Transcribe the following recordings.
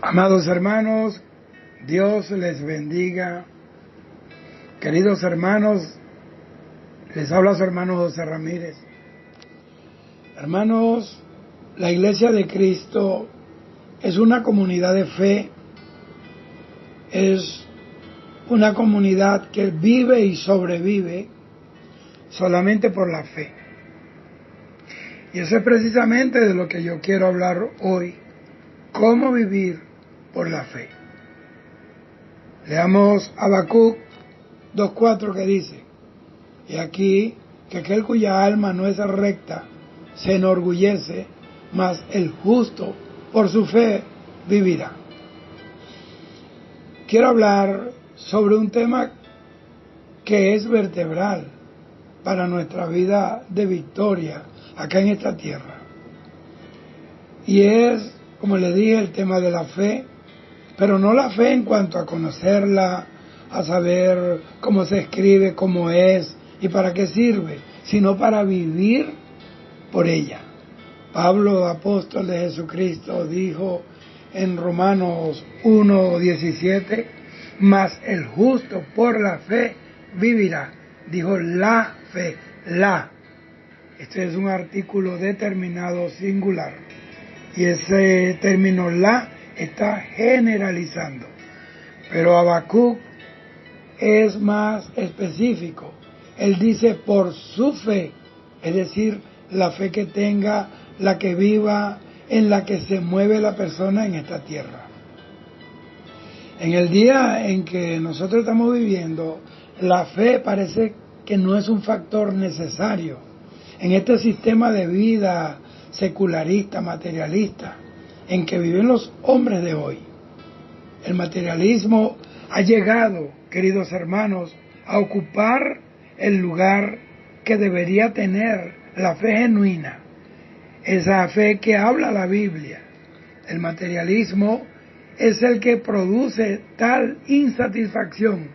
Amados hermanos, Dios les bendiga. Queridos hermanos, les habla su hermano José Ramírez. Hermanos, la Iglesia de Cristo es una comunidad de fe, es una comunidad que vive y sobrevive solamente por la fe. Y eso es precisamente de lo que yo quiero hablar hoy, cómo vivir por la fe. Leamos Habacuc 2:4 que dice: y aquí que aquel cuya alma no es recta se enorgullece, mas el justo por su fe vivirá. Quiero hablar sobre un tema que es vertebral para nuestra vida de victoria acá en esta tierra. Y es, como le dije, el tema de la fe, pero no la fe en cuanto a conocerla, a saber cómo se escribe, cómo es y para qué sirve, sino para vivir por ella. Pablo, apóstol de Jesucristo, dijo en Romanos 1:17, mas el justo por la fe vivirá. Dijo la fe, la. Este es un artículo determinado singular. Y ese término la está generalizando. Pero Habacuc es más específico. Él dice por su fe, es decir, la fe que tenga, la que viva, en la que se mueve la persona en esta tierra. En el día en que nosotros estamos viviendo, la fe parece que no es un factor necesario en este sistema de vida secularista, materialista, en que viven los hombres de hoy. El materialismo ha llegado, queridos hermanos, a ocupar el lugar que debería tener la fe genuina, esa fe que habla la Biblia. El materialismo es el que produce tal insatisfacción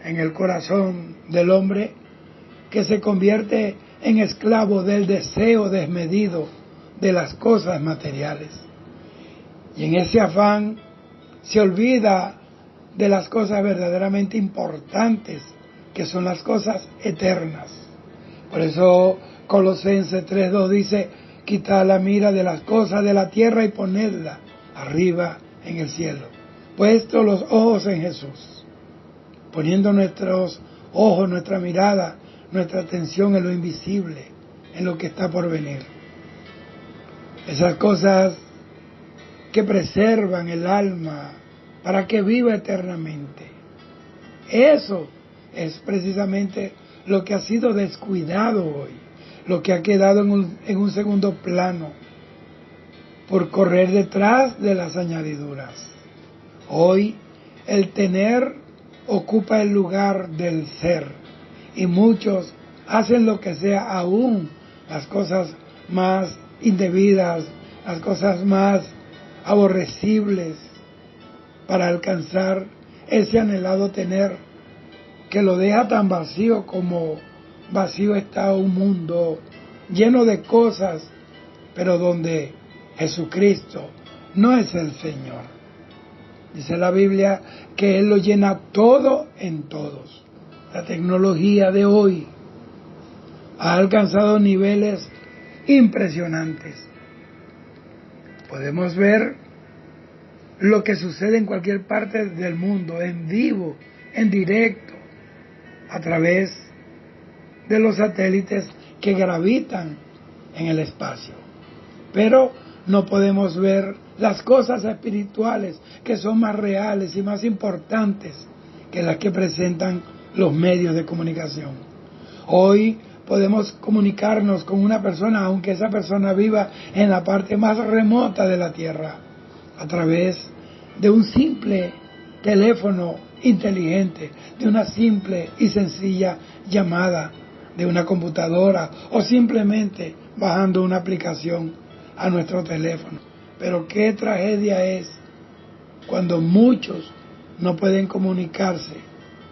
en el corazón del hombre que se convierte en esclavo del deseo desmedido de las cosas materiales. Y en ese afán se olvida de las cosas verdaderamente importantes, que son las cosas eternas. Por eso Colosenses 3:2 dice: quitad la mira de las cosas de la tierra y ponedla arriba en el cielo. Puesto los ojos en Jesús, poniendo nuestros ojos, nuestra mirada, nuestra atención en lo invisible, en lo que está por venir. Esas cosas que preservan el alma para que viva eternamente. Eso es precisamente lo que ha sido descuidado hoy, lo que ha quedado en un segundo plano por correr detrás de las añadiduras. Hoy el tener ocupa el lugar del ser y muchos hacen lo que sea, aún las cosas más indebidas, las cosas más aborrecibles, para alcanzar ese anhelado tener, que lo deja tan vacío como vacío está un mundo lleno de cosas, pero donde Jesucristo no es el Señor. Dice la Biblia que Él lo llena todo en todos. La tecnología de hoy ha alcanzado niveles impresionantes. Podemos ver lo que sucede en cualquier parte del mundo, en vivo, en directo, a través de los satélites que gravitan en el espacio. Pero no podemos ver las cosas espirituales que son más reales y más importantes que las que presentan los medios de comunicación. Hoy podemos comunicarnos con una persona, aunque esa persona viva en la parte más remota de la tierra, a través de un simple teléfono inteligente, de una simple y sencilla llamada de una computadora o simplemente bajando una aplicación a nuestro teléfono. Pero qué tragedia es cuando muchos no pueden comunicarse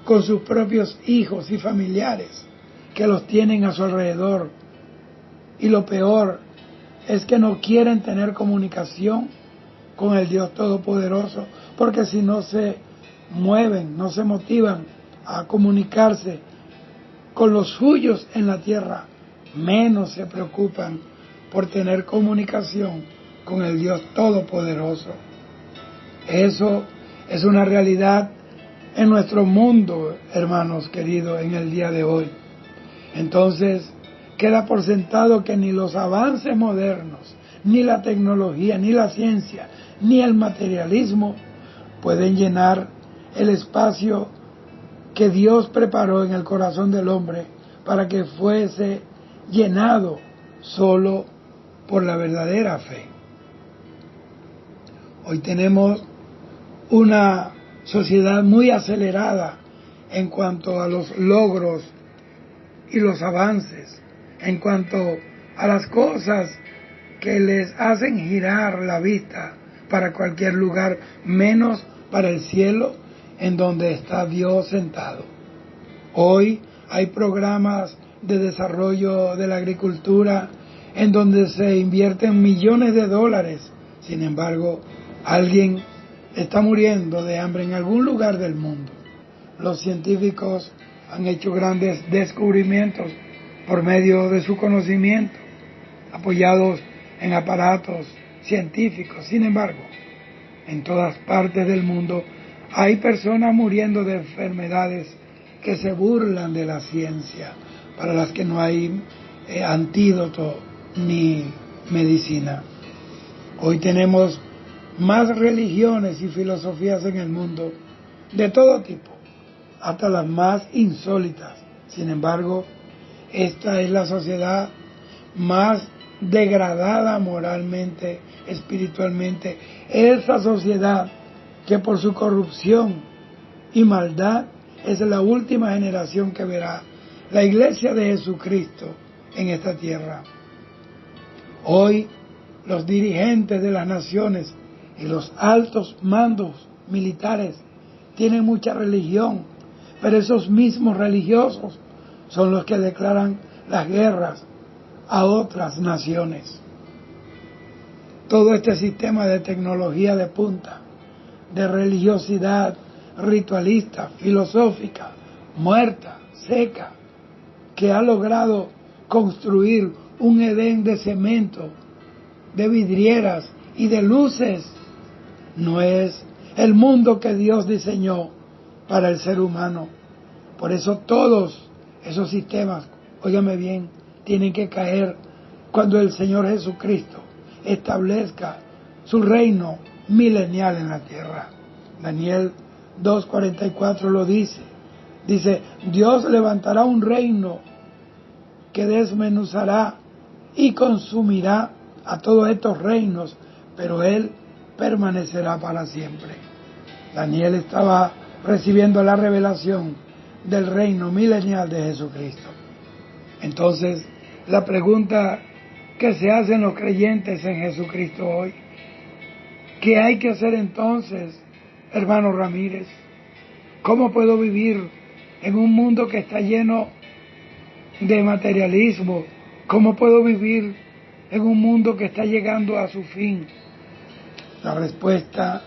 con sus propios hijos y familiares que los tienen a su alrededor. Y lo peor es que no quieren tener comunicación con el Dios Todopoderoso, porque si no se mueven, no se motivan a comunicarse con los suyos en la tierra, menos se preocupan por tener comunicación con el Dios Todopoderoso. Eso es una realidad en nuestro mundo, hermanos queridos, en el día de hoy. Entonces, queda por sentado que ni los avances modernos, ni la tecnología, ni la ciencia, ni el materialismo pueden llenar el espacio que Dios preparó en el corazón del hombre para que fuese llenado solo por la verdadera fe. Hoy tenemos una sociedad muy acelerada en cuanto a los logros y los avances, en cuanto a las cosas que les hacen girar la vista para cualquier lugar, menos para el cielo en donde está Dios sentado. Hoy hay programas de desarrollo de la agricultura en donde se invierten millones de dólares. Sin embargo, alguien está muriendo de hambre en algún lugar del mundo. Los científicos han hecho grandes descubrimientos por medio de su conocimiento, apoyados en aparatos científicos. Sin embargo, en todas partes del mundo hay personas muriendo de enfermedades que se burlan de la ciencia, para las que no hay antídoto ni medicina. Hoy tenemos más religiones y filosofías en el mundo, de todo tipo, hasta las más insólitas. Sin embargo, esta es la sociedad más degradada moralmente, espiritualmente. Esa sociedad que por su corrupción y maldad es la última generación que verá la iglesia de Jesucristo en esta tierra. Hoy los dirigentes de las naciones y los altos mandos militares tienen mucha religión, pero esos mismos religiosos son los que declaran las guerras a otras naciones. Todo este sistema de tecnología de punta, de religiosidad ritualista, filosófica, muerta, seca, que ha logrado construir un Edén de cemento, de vidrieras y de luces, no es el mundo que Dios diseñó para el ser humano. Por eso todos esos sistemas, óigame bien, tienen que caer cuando el Señor Jesucristo establezca su reino milenial en la tierra. Daniel 2:44 lo dice. Dice, Dios levantará un reino que desmenuzará y consumirá a todos estos reinos, pero Él permanecerá para siempre. Daniel estaba recibiendo la revelación del reino milenial de Jesucristo. Entonces, la pregunta que se hacen los creyentes en Jesucristo hoy, ¿qué hay que hacer entonces, hermano Ramírez? ¿Cómo puedo vivir en un mundo que está lleno de materialismo? ¿Cómo puedo vivir en un mundo que está llegando a su fin? La respuesta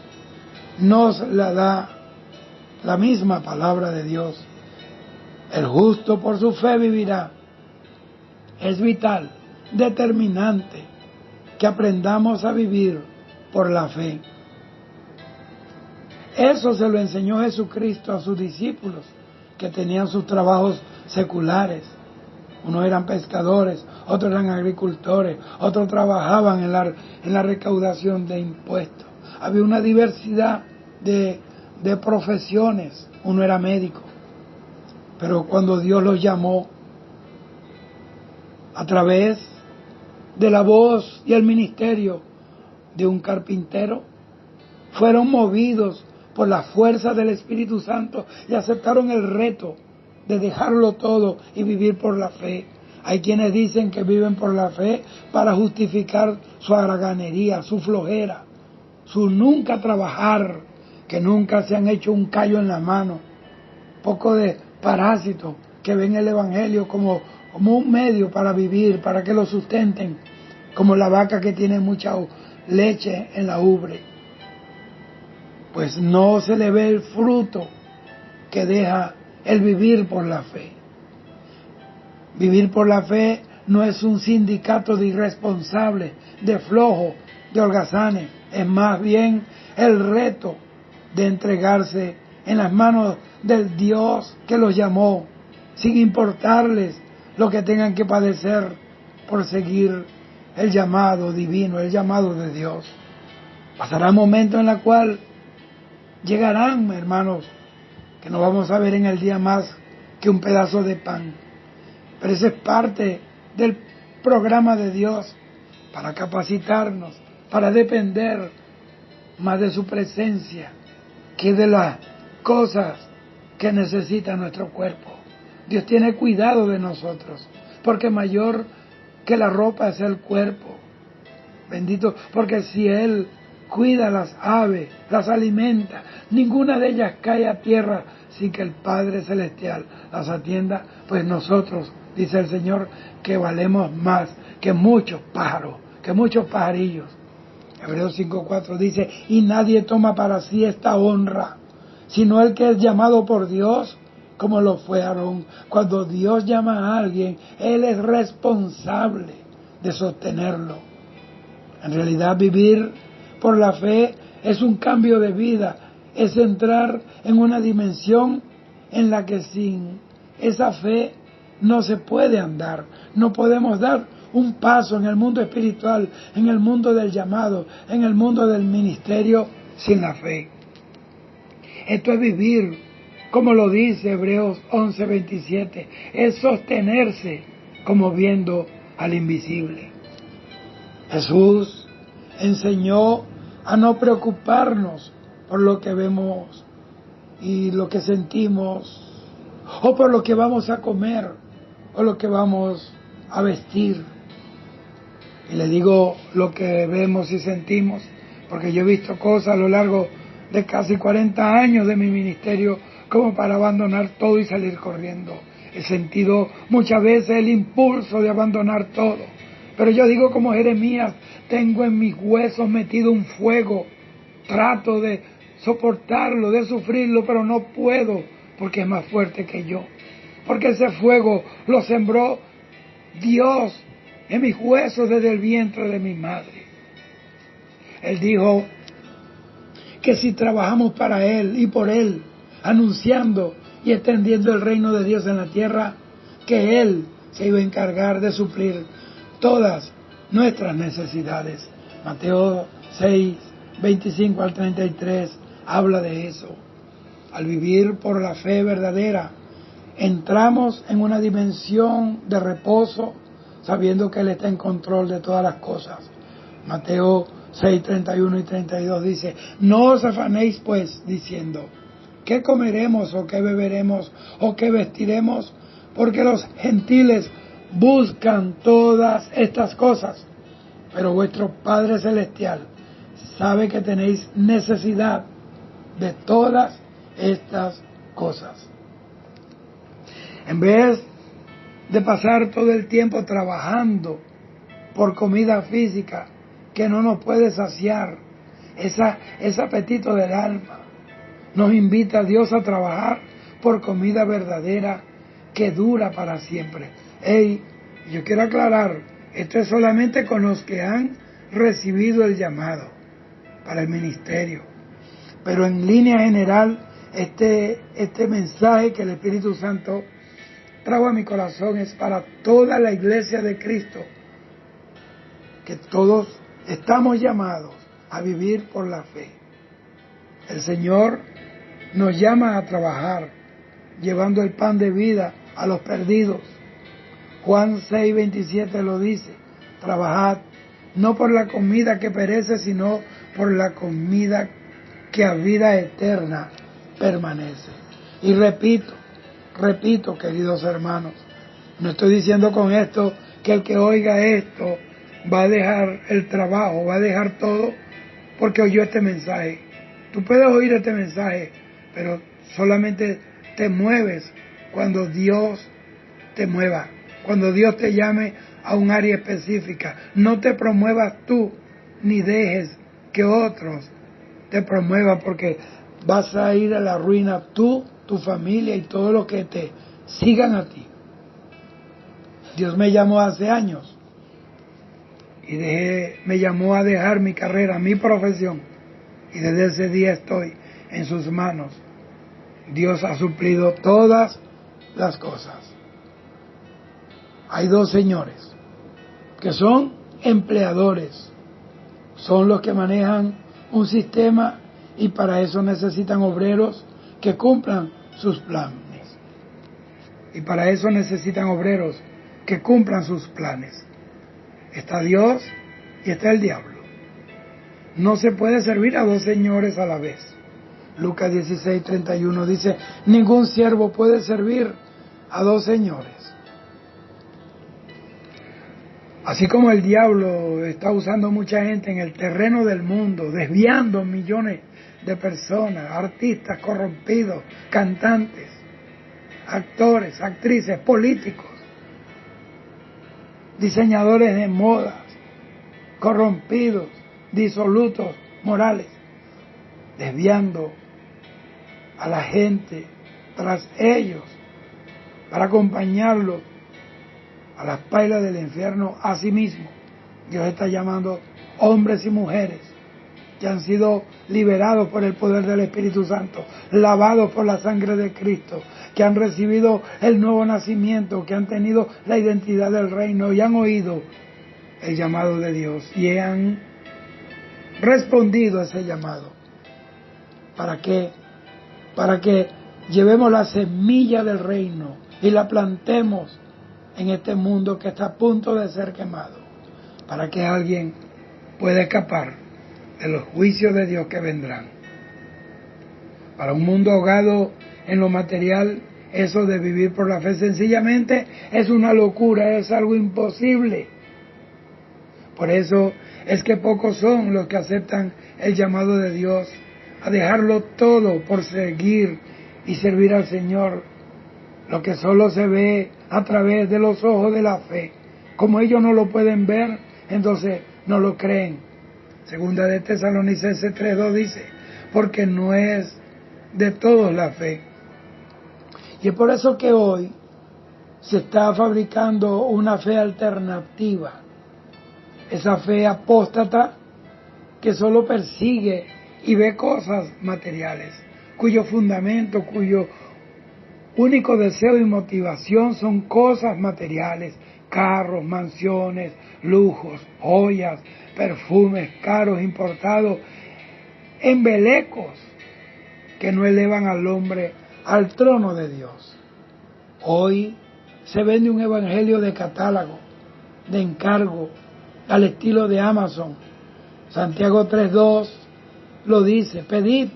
nos la da la misma palabra de Dios. El justo por su fe vivirá. Es vital, determinante, que aprendamos a vivir por la fe. Eso se lo enseñó Jesucristo a sus discípulos, que tenían sus trabajos seculares. Unos eran pescadores, otros eran agricultores, otros trabajaban en la recaudación de impuestos. Había una diversidad de profesiones. Uno era médico. Pero cuando Dios los llamó a través de la voz y el ministerio de un carpintero, fueron movidos por la fuerza del Espíritu Santo y aceptaron el reto de dejarlo todo y vivir por la fe. Hay quienes dicen que viven por la fe para justificar su haraganería, su flojera, su nunca trabajar, que nunca se han hecho un callo en la mano. Poco de parásitos que ven el Evangelio como un medio para vivir, para que lo sustenten, como la vaca que tiene mucha leche en la ubre. pues no se le ve el fruto que deja el vivir por la fe. Vivir por la fe no es un sindicato de irresponsables, de flojos, de holgazanes, es más bien el reto de entregarse en las manos del Dios que los llamó, sin importarles lo que tengan que padecer por seguir el llamado divino, el llamado de Dios. Pasará momentos en el cual llegarán, hermanos, que no vamos a ver en el día más que un pedazo de pan. Pero eso es parte del programa de Dios para capacitarnos, para depender más de su presencia que de las cosas que necesita nuestro cuerpo. Dios tiene cuidado de nosotros, porque mayor que la ropa es el cuerpo. Bendito, porque si Él cuida las aves, las alimenta, ninguna de ellas cae a tierra sin que el Padre Celestial las atienda, pues nosotros, dice el Señor, que valemos más que muchos pájaros, que muchos pajarillos. Hebreos 5:4 dice, y nadie toma para sí esta honra, sino el que es llamado por Dios, como lo fue Aarón. Cuando Dios llama a alguien, Él es responsable de sostenerlo. En realidad, vivir por la fe es un cambio de vida, es entrar en una dimensión en la que sin esa fe no se puede andar, no podemos dar un paso en el mundo espiritual, en el mundo del llamado, en el mundo del ministerio sin la fe. Esto es vivir, como lo dice Hebreos 11:27, es sostenerse como viendo al invisible. Jesús enseñó a no preocuparnos por lo que vemos y lo que sentimos, o por lo que vamos a comer, o lo que vamos a vestir. Y le digo lo que vemos y sentimos, porque yo he visto cosas a lo largo de casi 40 años de mi ministerio como para abandonar todo y salir corriendo. He sentido muchas veces el impulso de abandonar todo. Pero yo digo como Jeremías, tengo en mis huesos metido un fuego. Trato de soportarlo, de sufrirlo, pero no puedo porque es más fuerte que yo. Porque ese fuego lo sembró Dios en mis huesos desde el vientre de mi madre. Él dijo que si trabajamos para Él y por Él, anunciando y extendiendo el reino de Dios en la tierra, que Él se iba a encargar de suplir todas nuestras necesidades. Mateo 6:25 al 33 habla de eso. Al vivir por la fe verdadera, entramos en una dimensión de reposo, sabiendo que Él está en control de todas las cosas. Mateo 6:31 y 32 dice, no os afanéis pues, diciendo, ¿qué comeremos o qué beberemos o qué vestiremos? Porque los gentiles buscan todas estas cosas, pero vuestro Padre Celestial sabe que tenéis necesidad de todas estas cosas. En vez de pasar todo el tiempo trabajando por comida física que no nos puede saciar, ese apetito del alma, nos invita a Dios a trabajar por comida verdadera que dura para siempre. Yo quiero aclarar, esto es solamente con los que han recibido el llamado para el ministerio. Pero en línea general, este mensaje que el Espíritu Santo trajo a mi corazón es para toda la iglesia de Cristo, que todos estamos llamados a vivir por la fe. El Señor nos llama a trabajar, llevando el pan de vida a los perdidos. Juan 6:27 lo dice, trabajad no por la comida que perece, sino por la comida que a vida eterna permanece. Y repito, queridos hermanos, no estoy diciendo con esto que el que oiga esto va a dejar el trabajo, va a dejar todo porque oyó este mensaje. Tú puedes oír este mensaje, pero solamente te mueves cuando Dios te mueva, cuando Dios te llame a un área específica. No te promuevas tú, ni dejes que otros te promueva, porque vas a ir a la ruina tú, tu familia y todos los que te sigan a ti. Dios me llamó hace años y me llamó a dejar mi carrera, mi profesión, y desde ese día estoy en sus manos. Dios ha suplido todas las cosas. Hay dos señores que son empleadores, son los que manejan un sistema y para eso necesitan obreros que cumplan sus planes. Y para eso necesitan obreros que cumplan sus planes. Está Dios y está el diablo. No se puede servir a dos señores a la vez. Lucas 16:31 dice, ningún siervo puede servir a dos señores. Así como el diablo está usando mucha gente en el terreno del mundo, desviando millones de personas, artistas corrompidos, cantantes, actores, actrices, políticos, diseñadores de modas, corrompidos, disolutos, morales, desviando a la gente tras ellos para acompañarlos a las pailas del infierno a sí mismo. Dios está llamando hombres y mujeres que han sido liberados por el poder del Espíritu Santo, lavados por la sangre de Cristo, que han recibido el nuevo nacimiento, que han tenido la identidad del reino y han oído el llamado de Dios y han respondido a ese llamado. ¿Para qué? Para que llevemos la semilla del reino y la plantemos en este mundo que está a punto de ser quemado, para que alguien pueda escapar de los juicios de Dios que vendrán. Para un mundo ahogado en lo material, eso de vivir por la fe sencillamente es una locura, es algo imposible. Por eso es que pocos son los que aceptan el llamado de Dios a dejarlo todo por seguir y servir al Señor, lo que solo se ve a través de los ojos de la fe. Como ellos no lo pueden ver, entonces no lo creen. Segunda de Tesalonicenses 3:2 dice, porque no es de todos la fe. Y es por eso que hoy se está fabricando una fe alternativa, esa fe apóstata que solo persigue y ve cosas materiales, cuyo fundamento, cuyo único deseo y motivación son cosas materiales, carros, mansiones, lujos, joyas, perfumes caros importados, embelecos que no elevan al hombre al trono de Dios. Hoy se vende un evangelio de catálogo, de encargo, al estilo de Amazon. Santiago 3:2 lo dice, pedid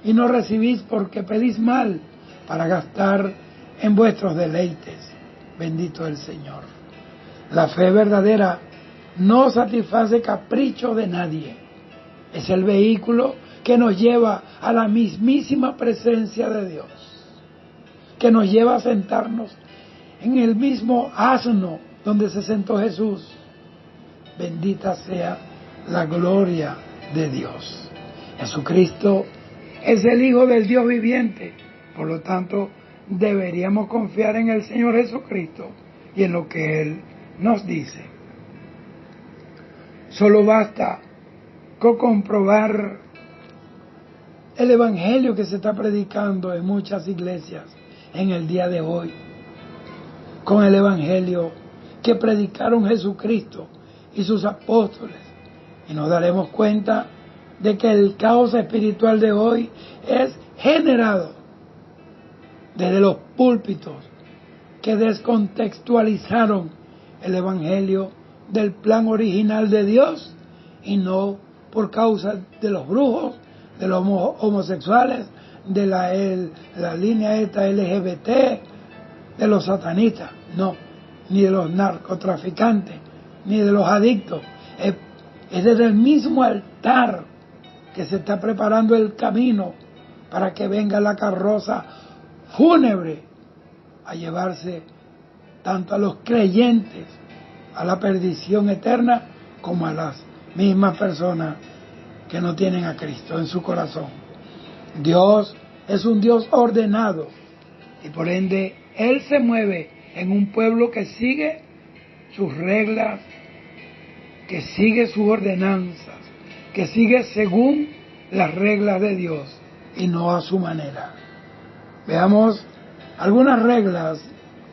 y no recibís porque pedís mal, para gastar en vuestros deleites. Bendito el Señor. La fe verdadera no satisface capricho de nadie. Es el vehículo que nos lleva a la mismísima presencia de Dios, que nos lleva a sentarnos en el mismo asno donde se sentó Jesús. Bendita sea la gloria de Dios. Jesucristo es el Hijo del Dios viviente. Por lo tanto, deberíamos confiar en el Señor Jesucristo y en lo que Él nos dice. Solo basta con comprobar el evangelio que se está predicando en muchas iglesias en el día de hoy, con el evangelio que predicaron Jesucristo y sus apóstoles, y nos daremos cuenta de que el caos espiritual de hoy es generado desde los púlpitos que descontextualizaron el evangelio del plan original de Dios, y no por causa de los brujos, de los homosexuales, de la línea esta LGBT, de los satanistas, no, ni de los narcotraficantes, ni de los adictos. Es desde el mismo altar que se está preparando el camino para que venga la carroza fúnebre a llevarse tanto a los creyentes a la perdición eterna como a las mismas personas que no tienen a Cristo en su corazón. Dios es un Dios ordenado y por ende Él se mueve en un pueblo que sigue sus reglas, que sigue sus ordenanzas, que sigue según las reglas de Dios y no a su manera. Veamos algunas reglas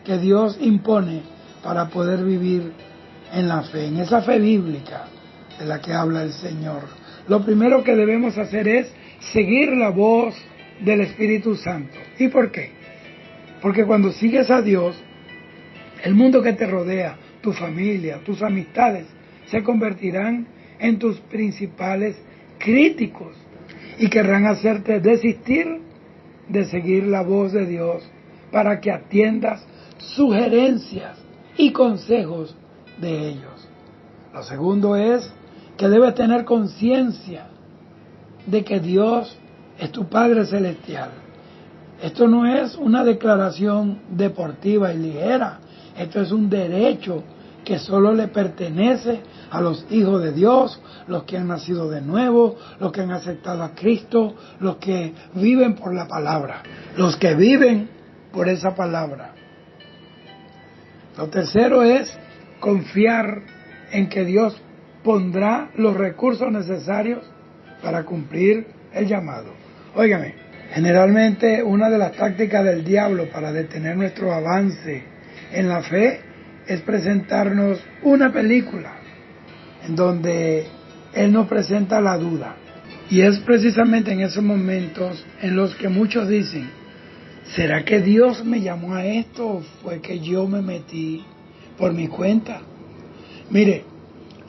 que Dios impone para poder vivir en la fe, en esa fe bíblica de la que habla el Señor. Lo primero que debemos hacer es seguir la voz del Espíritu Santo. ¿Y por qué? Porque cuando sigues a Dios, el mundo que te rodea, tu familia, tus amistades, se convertirán en tus principales críticos y querrán hacerte desistir de seguir la voz de Dios para que atiendas sugerencias y consejos de ellos. Lo segundo es que debes tener conciencia de que Dios es tu Padre Celestial. Esto no es una declaración deportiva y ligera, esto es un derecho que solo le pertenece a los hijos de Dios, los que han nacido de nuevo, los que han aceptado a Cristo, los que viven por la palabra, los que viven por esa palabra. Lo tercero es confiar en que Dios pondrá los recursos necesarios para cumplir el llamado. Óigame, generalmente una de las tácticas del diablo para detener nuestro avance en la fe es presentarnos una película en donde Él nos presenta la duda. Y es precisamente en esos momentos en los que muchos dicen, ¿será que Dios me llamó a esto o fue que yo me metí por mi cuenta? Mire,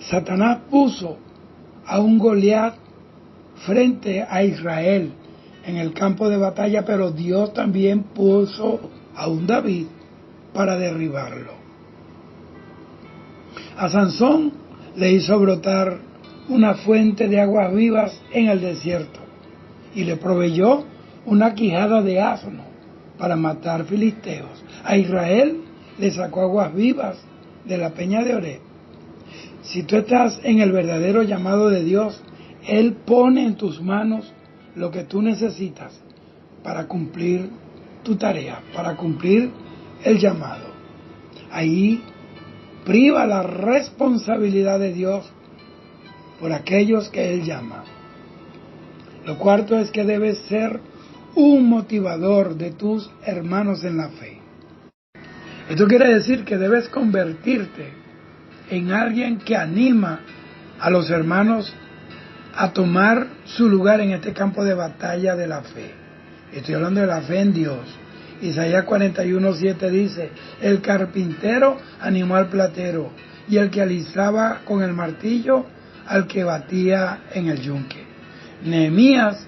Satanás puso a un Goliat frente a Israel en el campo de batalla, pero Dios también puso a un David para derribarlo. A Sansón le hizo brotar una fuente de aguas vivas en el desierto y le proveyó una quijada de asno para matar filisteos. A Israel le sacó aguas vivas de la peña de Oreb. Si tú estás en el verdadero llamado de Dios, Él pone en tus manos lo que tú necesitas para cumplir tu tarea, para cumplir el llamado. Ahí priva la responsabilidad de Dios por aquellos que Él llama. Lo cuarto es que debes ser un motivador de tus hermanos en la fe. Esto quiere decir que debes convertirte en alguien que anima a los hermanos a tomar su lugar en este campo de batalla de la fe. Estoy hablando de la fe en Dios. Isaías 41:7 dice, el carpintero animó al platero y el que alisaba con el martillo al que batía en el yunque. Nehemías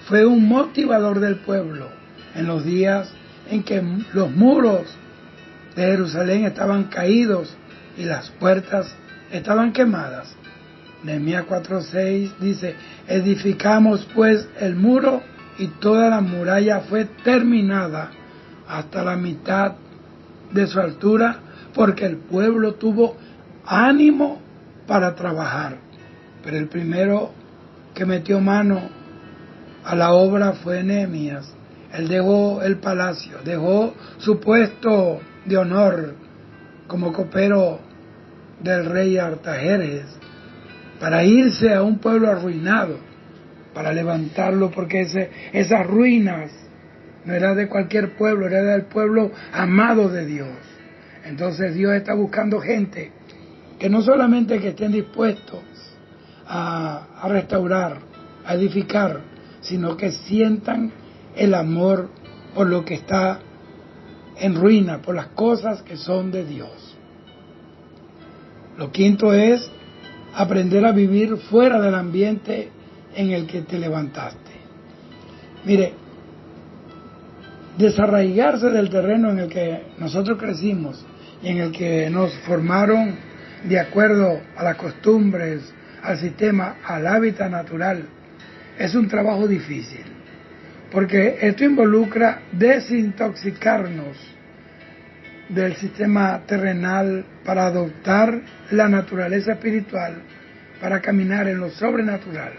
fue un motivador del pueblo en los días en que los muros de Jerusalén estaban caídos y las puertas estaban quemadas. Nehemías 4:6 dice, edificamos pues el muro y toda la muralla fue terminada hasta la mitad de su altura, porque el pueblo tuvo ánimo para trabajar. Pero el primero que metió mano a la obra fue Nehemías. Él dejó el palacio, dejó su puesto de honor como copero del rey Artajerjes para irse a un pueblo arruinado, para levantarlo, porque esas ruinas no eran de cualquier pueblo, era del pueblo amado de Dios. Entonces Dios está buscando gente que no solamente que estén dispuestos a restaurar, a edificar, sino que sientan el amor por lo que está en ruina, por las cosas que son de Dios. Lo quinto es aprender a vivir fuera del ambiente en el que te levantaste. Mire, desarraigarse del terreno en el que nosotros crecimos y en el que nos formaron de acuerdo a las costumbres, al sistema, al hábitat natural, es un trabajo difícil, porque esto involucra desintoxicarnos del sistema terrenal para adoptar la naturaleza espiritual, para caminar en lo sobrenatural.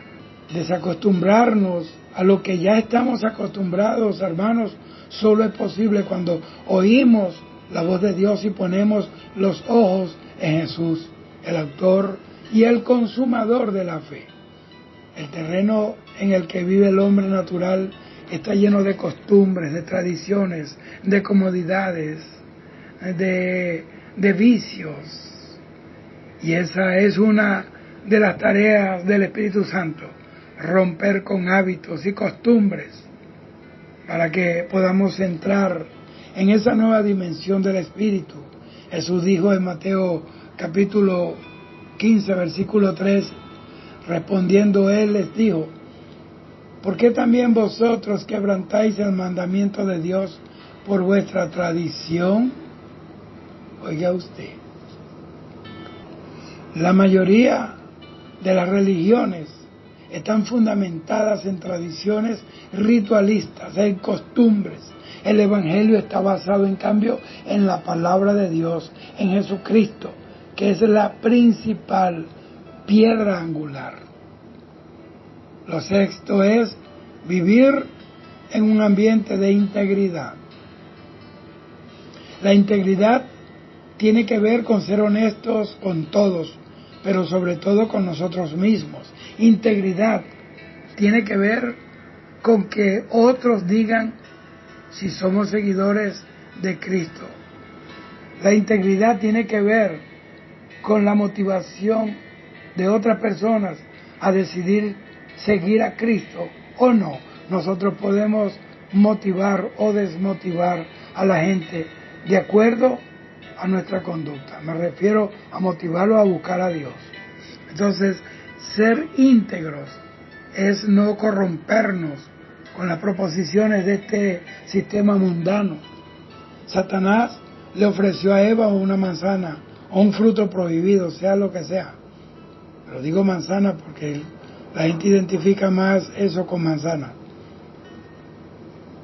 Desacostumbrarnos a lo que ya estamos acostumbrados, hermanos, solo es posible cuando oímos la voz de Dios y ponemos los ojos en Jesús, el autor y el consumador de la fe. El terreno en el que vive el hombre natural está lleno de costumbres, de tradiciones, de comodidades, de vicios. Y esa es una de las tareas del Espíritu Santo, romper con hábitos y costumbres para que podamos entrar en esa nueva dimensión del Espíritu. Jesús dijo en Mateo capítulo 15, versículo 3, respondiendo él les dijo: ¿por qué también vosotros quebrantáis el mandamiento de Dios por vuestra tradición? Oiga usted, la mayoría de las religiones están fundamentadas en tradiciones ritualistas, en costumbres. El Evangelio está basado, en cambio, en la palabra de Dios, en Jesucristo, que es la principal piedra angular. Lo sexto es vivir en un ambiente de integridad. La integridad tiene que ver con ser honestos con todos, pero sobre todo con nosotros mismos. Integridad tiene que ver con que otros digan si somos seguidores de Cristo. La integridad tiene que ver con la motivación de otras personas a decidir seguir a Cristo o no. Nosotros podemos motivar o desmotivar a la gente de acuerdo a nuestra conducta. Me refiero a motivarlo a buscar a Dios. Entonces, ser íntegros es no corrompernos con las proposiciones de este sistema mundano. Satanás le ofreció a Eva una manzana o un fruto prohibido, sea lo que sea. Pero digo manzana porque la gente identifica más eso con manzana.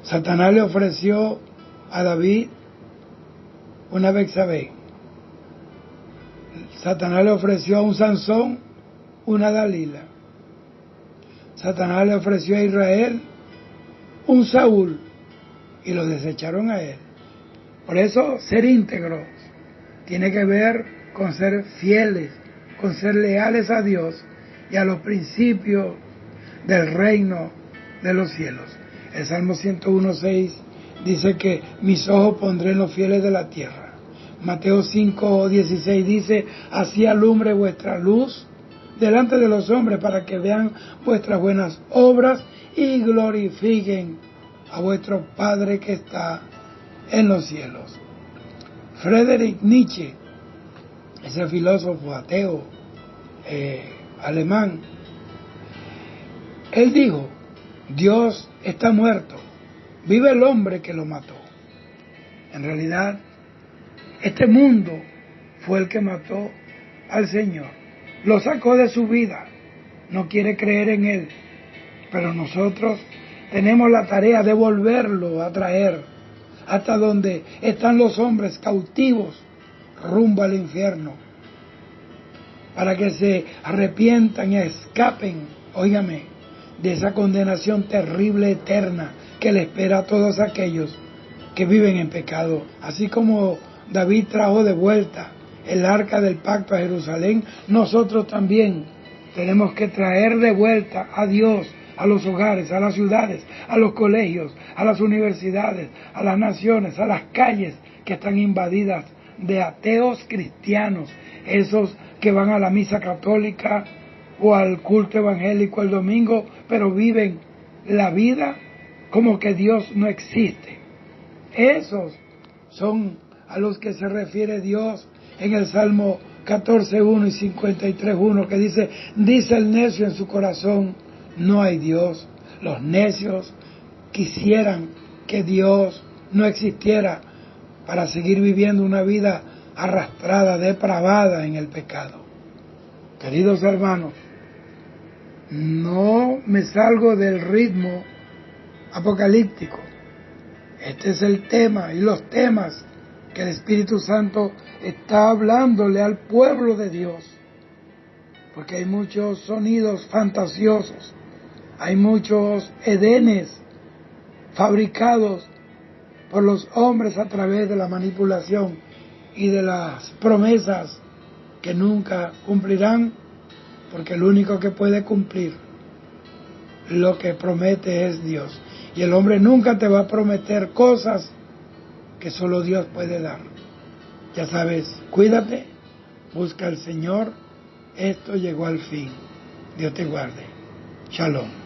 Satanás le ofreció a David una Betsabé. Satanás le ofreció a un Sansón una Dalila. Satanás le ofreció a Israel un Saúl y lo desecharon a él. Por eso ser íntegros tiene que ver con ser fieles, con ser leales a Dios y a los principios del reino de los cielos. El Salmo 101:6 dice que mis ojos pondré en los fieles de la tierra. Mateo 5:16 dice: así alumbre vuestra luz delante de los hombres para que vean vuestras buenas obras y glorifiquen a vuestro Padre que está en los cielos. Friedrich Nietzsche, ese filósofo ateo alemán, él dijo: Dios está muerto, vive el hombre que lo mató. En realidad, este mundo fue el que mató al Señor, lo sacó de su vida, no quiere creer en Él, pero nosotros tenemos la tarea de volverlo a traer hasta donde están los hombres cautivos rumbo al infierno, para que se arrepientan y escapen, óigame, de esa condenación terrible eterna que le espera a todos aquellos que viven en pecado. Así como David trajo de vuelta el arca del pacto a Jerusalén, nosotros también tenemos que traer de vuelta a Dios a los hogares, a las ciudades, a los colegios, a las universidades, a las naciones, a las calles que están invadidas de ateos cristianos, esos que van a la misa católica o al culto evangélico el domingo, pero viven la vida como que Dios no existe. Esos son a los que se refiere Dios en el Salmo 14:1 y 53:1, que dice el necio en su corazón: no hay Dios. Los necios quisieran que Dios no existiera para seguir viviendo una vida arrastrada, depravada en el pecado. Queridos hermanos, no me salgo del ritmo apocalíptico. Este es el tema y los temas que el Espíritu Santo está hablándole al pueblo de Dios, porque hay muchos sonidos fantasiosos Hay muchos edenes fabricados por los hombres a través de la manipulación y de las promesas que nunca cumplirán, porque el único que puede cumplir lo que promete es Dios. Y el hombre nunca te va a prometer cosas que solo Dios puede dar. Ya sabes, cuídate, busca al Señor. Esto llegó al fin. Dios te guarde. Shalom.